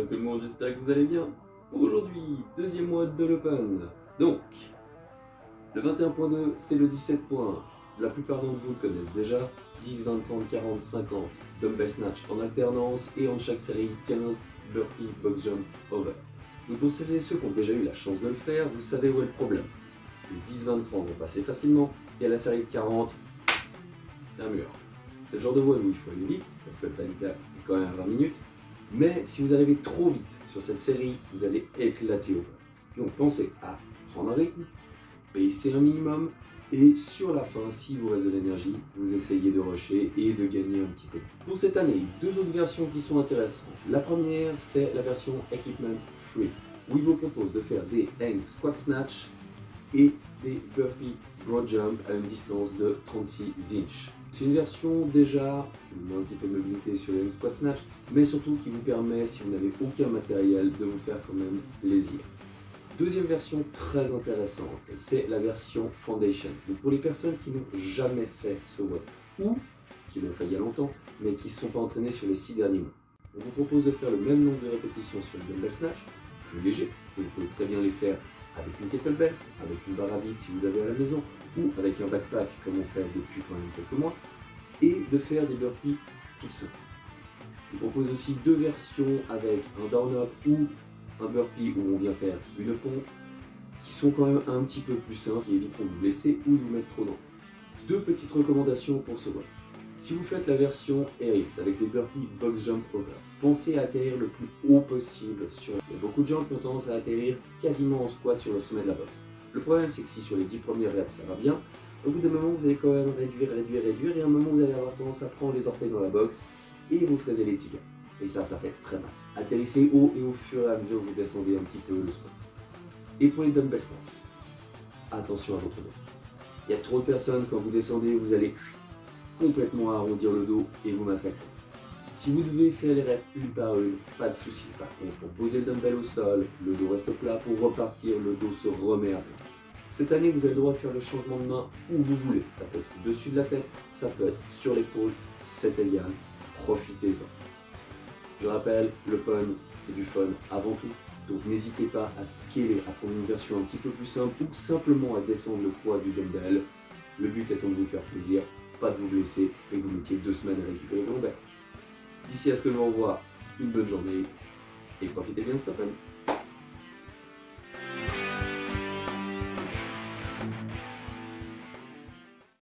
tout le monde, j'espère que vous allez bien. Pour aujourd'hui, deuxième mois de l'Open. Donc, le 21.2, c'est le 17 points. La plupart d'entre vous le connaissent déjà. 10, 20, 30, 40, 50, dumbbell snatch en alternance et en chaque série 15 burpee box jump over. Donc pour celles et ceux qui ont déjà eu la chance de le faire, vous savez où est le problème. Les 10, 20, 30 vont passer facilement et à la série de 40, un mur. C'est le genre de voie où il faut aller vite, parce que le time cap est quand même à 20 minutes, mais si vous arrivez trop vite sur cette série, vous allez éclater au vol. Donc pensez à prendre un rythme, baisser un minimum, et sur la fin, si vous reste de l'énergie, vous essayez de rusher et de gagner un petit peu. Pour cette année, deux autres versions qui sont intéressantes. La première, c'est la version Equipment Free, où il vous propose de faire des hang squat snatch et des burpee broad jump à une distance de 36 inches. C'est une version déjà qui vous met un petit peu de mobilité sur les squat snatch, mais surtout qui vous permet, si vous n'avez aucun matériel, de vous faire quand même plaisir. Deuxième version très intéressante, c'est la version Foundation. Donc pour les personnes qui n'ont jamais fait ce WOD, ou qui l'ont fait il y a longtemps, mais qui ne se sont pas entraînées sur les 6 derniers mois. On vous propose de faire le même nombre de répétitions sur le dumbbell snatch, plus léger, et vous pouvez très bien les faire avec une kettlebell, avec une barre à vide si vous avez à la maison, ou avec un backpack comme on fait depuis quand même quelques mois, et de faire des burpees tout simples. Je vous propose aussi deux versions avec un down-up ou un burpee où on vient faire une pompe, qui sont quand même un petit peu plus simples, qui éviteront de vous blesser ou de vous mettre trop dans. Deux petites recommandations pour ce WOD. Si vous faites la version RX avec les burpees box jump over, pensez à atterrir le plus haut possible sur. Il y a beaucoup de gens qui ont tendance à atterrir quasiment en squat sur le sommet de la box. Le problème, c'est que si sur les 10 premières reps ça va bien, au bout d'un moment vous allez quand même réduire, et à un moment vous allez avoir tendance à prendre les orteils dans la box et vous fraisez les tibias. Et ça fait très mal. Atterrissez haut et au fur et à mesure vous descendez un petit peu le squat. Et pour les dumbbell snatch, attention à votre dos. Il y a trop de personnes, quand vous descendez, vous allez complètement arrondir le dos et vous massacrer. Si vous devez faire les reps une par une, pas de souci. Par contre, pour poser le dumbbell au sol, le dos reste plat, pour repartir, le dos se remet à plat. Cette année, vous avez le droit de faire le changement de main où vous voulez. Ça peut être au-dessus de la tête, ça peut être sur l'épaule, c'est égal, profitez-en. Je rappelle, le pun, c'est du fun avant tout. Donc n'hésitez pas à scaler, à prendre une version un petit peu plus simple ou simplement à descendre le poids du dumbbell. Le but étant de vous faire plaisir, pas de vous blesser et que vous mettiez 2 semaines à récupérer vos lombaires. D'ici à ce que je vous revoie, une bonne journée et profitez bien de cet open.